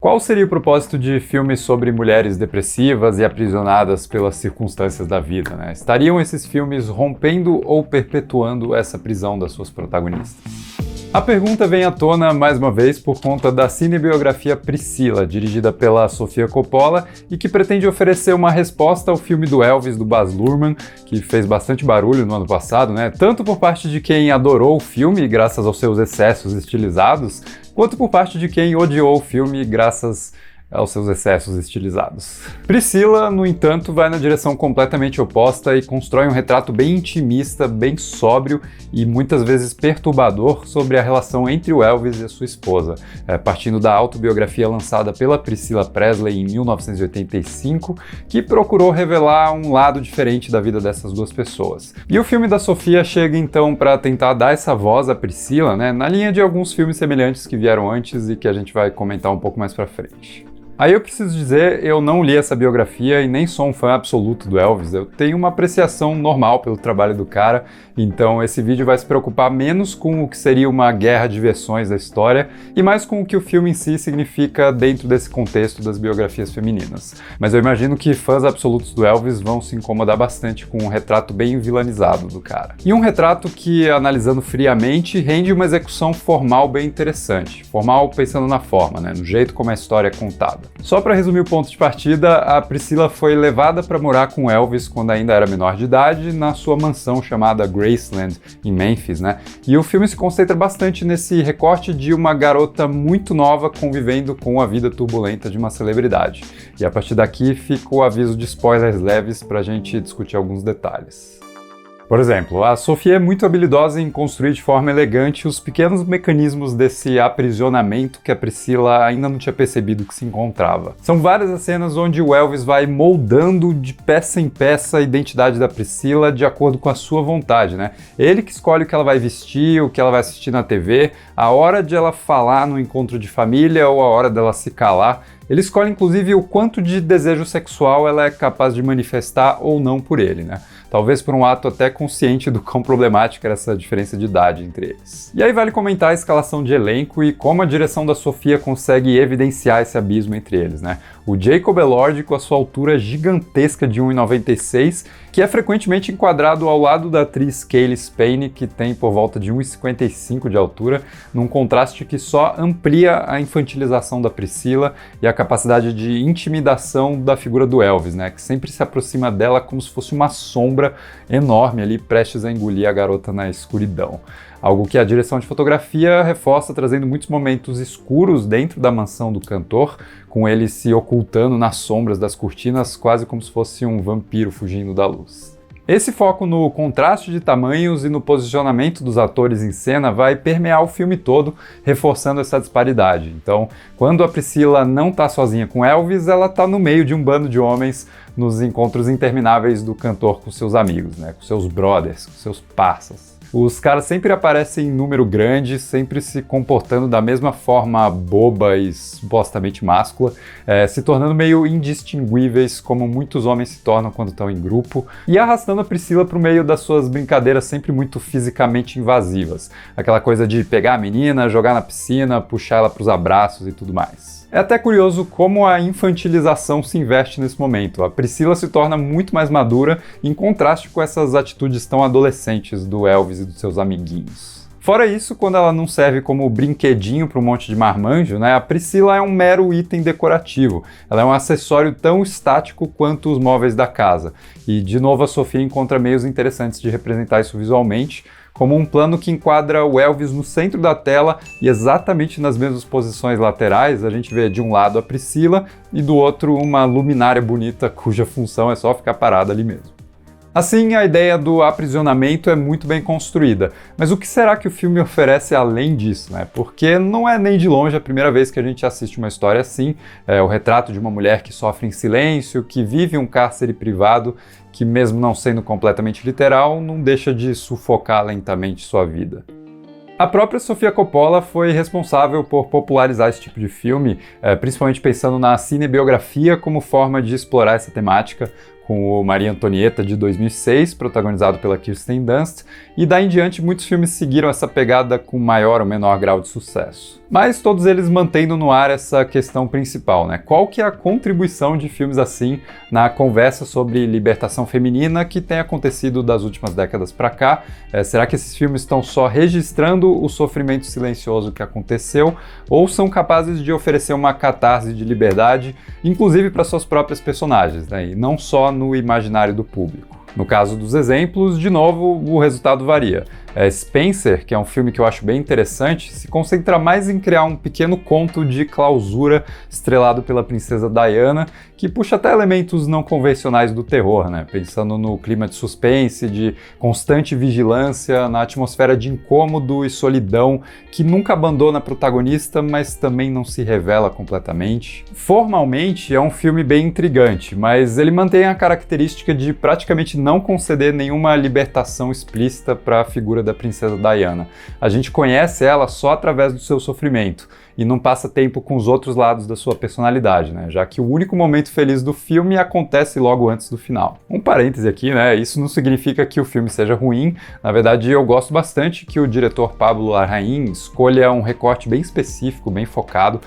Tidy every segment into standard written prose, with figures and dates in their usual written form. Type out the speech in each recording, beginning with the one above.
Qual seria o propósito de filmes sobre mulheres depressivas e aprisionadas pelas circunstâncias da vida, né? Estariam esses filmes rompendo ou perpetuando essa prisão das suas protagonistas? A pergunta vem à tona mais uma vez por conta da cinebiografia Priscila, dirigida pela Sofia Coppola e que pretende oferecer uma resposta ao filme do Elvis do Baz Luhrmann, que fez bastante barulho no ano passado, né? Tanto por parte de quem adorou o filme graças aos seus excessos estilizados, quanto por parte de quem odiou o filme graças aos seus excessos estilizados. Priscila, no entanto, vai na direção completamente oposta e constrói um retrato bem intimista, bem sóbrio e muitas vezes perturbador sobre a relação entre o Elvis e a sua esposa, partindo da autobiografia lançada pela Priscilla Presley em 1985, que procurou revelar um lado diferente da vida dessas duas pessoas. E o filme da Sofia chega então para tentar dar essa voz à Priscila, né, na linha de alguns filmes semelhantes que vieram antes e que a gente vai comentar um pouco mais para frente. Aí eu preciso dizer, eu não li essa biografia e nem sou um fã absoluto do Elvis, eu tenho uma apreciação normal pelo trabalho do cara, então esse vídeo vai se preocupar menos com o que seria uma guerra de versões da história e mais com o que o filme em si significa dentro desse contexto das biografias femininas. Mas eu imagino que fãs absolutos do Elvis vão se incomodar bastante com um retrato bem vilanizado do cara. E um retrato que, analisando friamente, rende uma execução formal bem interessante. Formal pensando na forma, né, no jeito como a história é contada. Só para resumir o ponto de partida, a Priscila foi levada para morar com Elvis quando ainda era menor de idade, na sua mansão chamada Graceland, em Memphis, né? E o filme se concentra bastante nesse recorte de uma garota muito nova convivendo com a vida turbulenta de uma celebridade. E a partir daqui fica o aviso de spoilers leves para a gente discutir alguns detalhes. Por exemplo, a Sofia é muito habilidosa em construir de forma elegante os pequenos mecanismos desse aprisionamento que a Priscila ainda não tinha percebido que se encontrava. São várias as cenas onde o Elvis vai moldando de peça em peça a identidade da Priscila de acordo com a sua vontade, né? Ele que escolhe o que ela vai vestir, o que ela vai assistir na TV, a hora de ela falar no encontro de família ou a hora dela se calar. Ele escolhe inclusive o quanto de desejo sexual ela é capaz de manifestar ou não por ele, né? Talvez por um ato até consciente do quão problemática era essa diferença de idade entre eles. E aí vale comentar a escalação de elenco e como a direção da Sofia consegue evidenciar esse abismo entre eles, né? O Jacob Elord, com a sua altura gigantesca de 1,96, que é frequentemente enquadrado ao lado da atriz Cailee Spaeny, que tem por volta de 1,55 de altura, num contraste que só amplia a infantilização da Priscila e a capacidade de intimidação da figura do Elvis, né? Que sempre se aproxima dela como se fosse uma sombra enorme ali, prestes a engolir a garota na escuridão. Algo que a direção de fotografia reforça, trazendo muitos momentos escuros dentro da mansão do cantor, com ele se ocultando nas sombras das cortinas, quase como se fosse um vampiro fugindo da luz. Esse foco no contraste de tamanhos e no posicionamento dos atores em cena vai permear o filme todo, reforçando essa disparidade. Então, quando a Priscila não está sozinha com Elvis, ela está no meio de um bando de homens nos encontros intermináveis do cantor com seus amigos, né? Com seus brothers, com seus parças. Os caras sempre aparecem em número grande, sempre se comportando da mesma forma boba e supostamente máscula, se tornando meio indistinguíveis, como muitos homens se tornam quando estão em grupo, e arrastando a Priscila para o meio das suas brincadeiras sempre muito fisicamente invasivas. Aquela coisa de pegar a menina, jogar na piscina, puxar ela para os abraços e tudo mais. É até curioso como a infantilização se inverte nesse momento. A Priscila se torna muito mais madura, em contraste com essas atitudes tão adolescentes do Elvis e dos seus amiguinhos. Fora isso, quando ela não serve como brinquedinho para um monte de marmanjo, né, a Priscila é um mero item decorativo. Ela é um acessório tão estático quanto os móveis da casa. E, de novo, a Sofia encontra meios interessantes de representar isso visualmente, como um plano que enquadra o Elvis no centro da tela e exatamente nas mesmas posições laterais, a gente vê de um lado a Priscila e do outro uma luminária bonita cuja função é só ficar parada ali mesmo. Assim, a ideia do aprisionamento é muito bem construída, mas o que será que o filme oferece além disso, né? Porque não é nem de longe a primeira vez que a gente assiste uma história assim, o retrato de uma mulher que sofre em silêncio, que vive um cárcere privado, que mesmo não sendo completamente literal, não deixa de sufocar lentamente sua vida. A própria Sofia Coppola foi responsável por popularizar esse tipo de filme, principalmente pensando na cinebiografia como forma de explorar essa temática, com o Maria Antonieta de 2006, protagonizado pela Kirsten Dunst, e daí em diante muitos filmes seguiram essa pegada com maior ou menor grau de sucesso. Mas todos eles mantendo no ar essa questão principal, né? Qual que é a contribuição de filmes assim na conversa sobre libertação feminina que tem acontecido das últimas décadas para cá? Será que esses filmes estão só registrando o sofrimento silencioso que aconteceu ou são capazes de oferecer uma catarse de liberdade, inclusive para suas próprias personagens, né? E não só no imaginário do público? No caso dos exemplos, de novo, o resultado varia. Spencer, que é um filme que eu acho bem interessante, se concentra mais em criar um pequeno conto de clausura estrelado pela princesa Diana, que puxa até elementos não convencionais do terror, né? Pensando no clima de suspense, de constante vigilância, na atmosfera de incômodo e solidão que nunca abandona a protagonista, mas também não se revela completamente. Formalmente é um filme bem intrigante, mas ele mantém a característica de praticamente não conceder nenhuma libertação explícita para a figura da princesa Diana. A gente conhece ela só através do seu sofrimento e não passa tempo com os outros lados da sua personalidade, né? Já que o único momento feliz do filme acontece logo antes do final. Um parêntese aqui, né? Isso não significa que o filme seja ruim. Na verdade, eu gosto bastante que o diretor Pablo Larraín escolha um recorte bem específico, bem focado.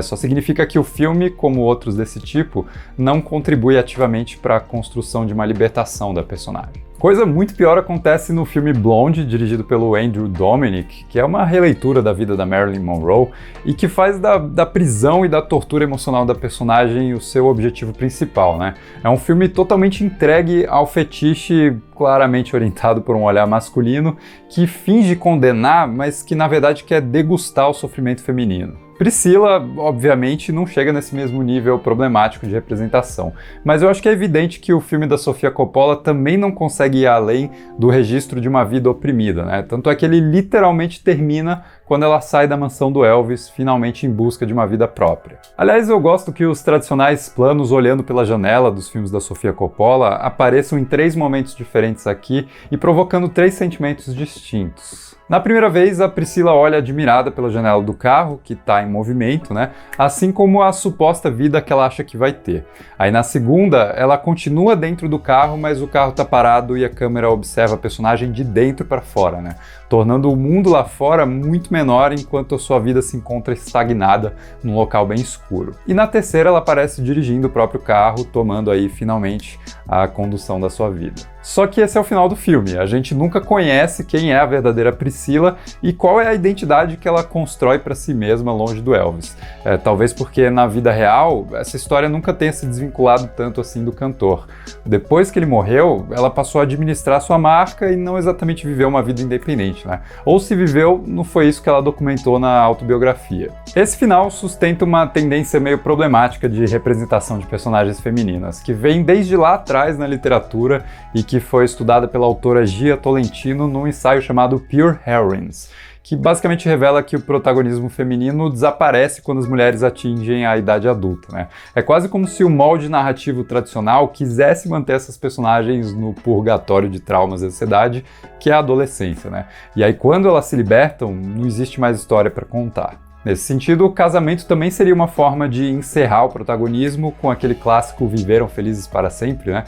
Só significa que o filme, como outros desse tipo, não contribui ativamente para a construção de uma libertação da personagem. Coisa muito pior acontece no filme Blonde, dirigido pelo Andrew Dominik, que é uma releitura da vida da Marilyn Monroe e que faz da prisão e da tortura emocional da personagem o seu objetivo principal, né? É um filme totalmente entregue ao fetiche, claramente orientado por um olhar masculino, que finge condenar, mas que na verdade quer degustar o sofrimento feminino. Priscila, obviamente, não chega nesse mesmo nível problemático de representação, mas eu acho que é evidente que o filme da Sofia Coppola também não consegue ir além do registro de uma vida oprimida, né? Tanto é que ele literalmente termina quando ela sai da mansão do Elvis, finalmente em busca de uma vida própria. Aliás, eu gosto que os tradicionais planos olhando pela janela dos filmes da Sofia Coppola apareçam em 3 momentos diferentes aqui e provocando 3 sentimentos distintos. Na primeira vez, a Priscila olha admirada pela janela do carro, que está em movimento, né? Assim como a suposta vida que ela acha que vai ter. Aí na segunda, ela continua dentro do carro, mas o carro está parado e a câmera observa a personagem de dentro para fora, né? Tornando o mundo lá fora muito menor enquanto a sua vida se encontra estagnada num local bem escuro. E na terceira, ela aparece dirigindo o próprio carro, tomando aí finalmente a condução da sua vida. Só que esse é o final do filme. A gente nunca conhece quem é a verdadeira Priscila e qual é a identidade que ela constrói para si mesma longe do Elvis. Talvez porque na vida real essa história nunca tenha se desvinculado tanto assim do cantor. Depois que ele morreu, ela passou a administrar sua marca e não exatamente viveu uma vida independente, né? Ou se viveu, não foi isso que ela documentou na autobiografia. Esse final sustenta uma tendência meio problemática de representação de personagens femininas, que vem desde lá atrás na literatura e que foi estudada pela autora Gia Tolentino num ensaio chamado Pure Heroines, que basicamente revela que o protagonismo feminino desaparece quando as mulheres atingem a idade adulta, né? É quase como se o molde narrativo tradicional quisesse manter essas personagens no purgatório de traumas e ansiedade, que é a adolescência, né? E aí quando elas se libertam, não existe mais história para contar. Nesse sentido, o casamento também seria uma forma de encerrar o protagonismo com aquele clássico Viveram Felizes para Sempre, né?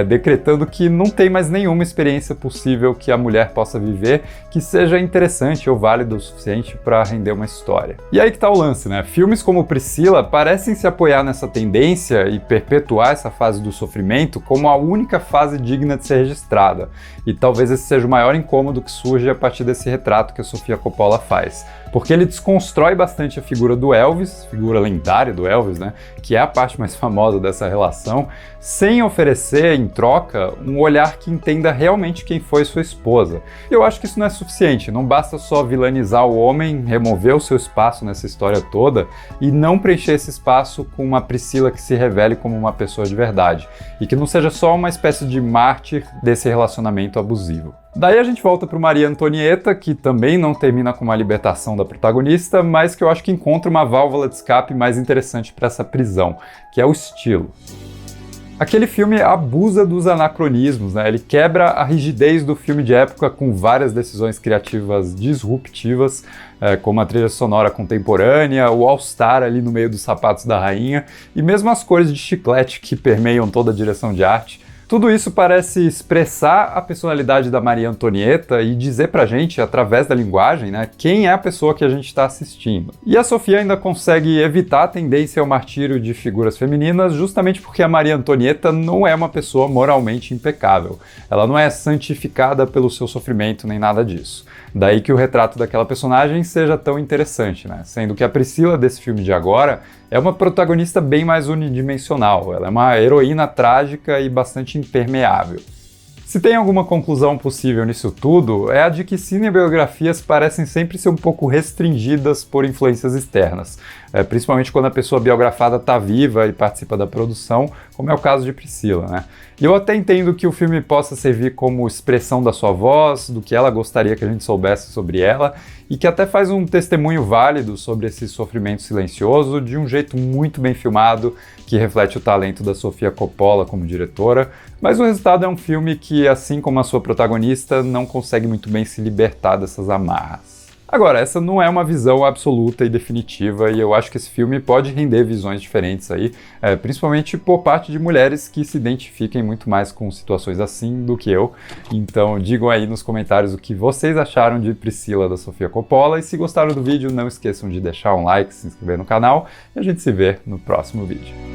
Decretando que não tem mais nenhuma experiência possível que a mulher possa viver que seja interessante ou válida o suficiente para render uma história. E aí que tá o lance, né? Filmes como Priscila parecem se apoiar nessa tendência e perpetuar essa fase do sofrimento como a única fase digna de ser registrada. E talvez esse seja o maior incômodo que surge a partir desse retrato que a Sofia Coppola faz. Porque ele desconstrói bastante a figura do Elvis, figura lendária do Elvis, né, que é a parte mais famosa dessa relação, sem oferecer, em troca, um olhar que entenda realmente quem foi sua esposa. E eu acho que isso não é suficiente, não basta só vilanizar o homem, remover o seu espaço nessa história toda e não preencher esse espaço com uma Priscila que se revele como uma pessoa de verdade, e que não seja só uma espécie de mártir desse relacionamento abusivo. Daí a gente volta para o Maria Antonieta, que também não termina com uma libertação da protagonista, mas que eu acho que encontra uma válvula de escape mais interessante para essa prisão, que é o estilo. Aquele filme abusa dos anacronismos, né? Ele quebra a rigidez do filme de época com várias decisões criativas disruptivas, como a trilha sonora contemporânea, o All-Star ali no meio dos sapatos da rainha, e mesmo as cores de chiclete que permeiam toda a direção de arte, Tudo isso parece expressar a personalidade da Maria Antonieta e dizer pra gente, através da linguagem, né, quem é a pessoa que a gente está assistindo. E a Sofia ainda consegue evitar a tendência ao martírio de figuras femininas justamente porque a Maria Antonieta não é uma pessoa moralmente impecável. Ela não é santificada pelo seu sofrimento nem nada disso. Daí que o retrato daquela personagem seja tão interessante, né? Sendo que a Priscila desse filme de agora é uma protagonista bem mais unidimensional. Ela é uma heroína trágica e bastante impermeável. Se tem alguma conclusão possível nisso tudo, é a de que cinebiografias parecem sempre ser um pouco restringidas por influências externas, principalmente quando a pessoa biografada está viva e participa da produção, como é o caso de Priscila, né? E eu até entendo que o filme possa servir como expressão da sua voz, do que ela gostaria que a gente soubesse sobre ela, e que até faz um testemunho válido sobre esse sofrimento silencioso, de um jeito muito bem filmado, que reflete o talento da Sofia Coppola como diretora, mas o resultado é um filme que, assim como a sua protagonista, não consegue muito bem se libertar dessas amarras. Agora, essa não é uma visão absoluta e definitiva, e eu acho que esse filme pode render visões diferentes aí, principalmente por parte de mulheres que se identifiquem muito mais com situações assim do que eu. Então digam aí nos comentários o que vocês acharam de Priscila da Sofia Coppola, e se gostaram do vídeo, não esqueçam de deixar um like, se inscrever no canal, e a gente se vê no próximo vídeo.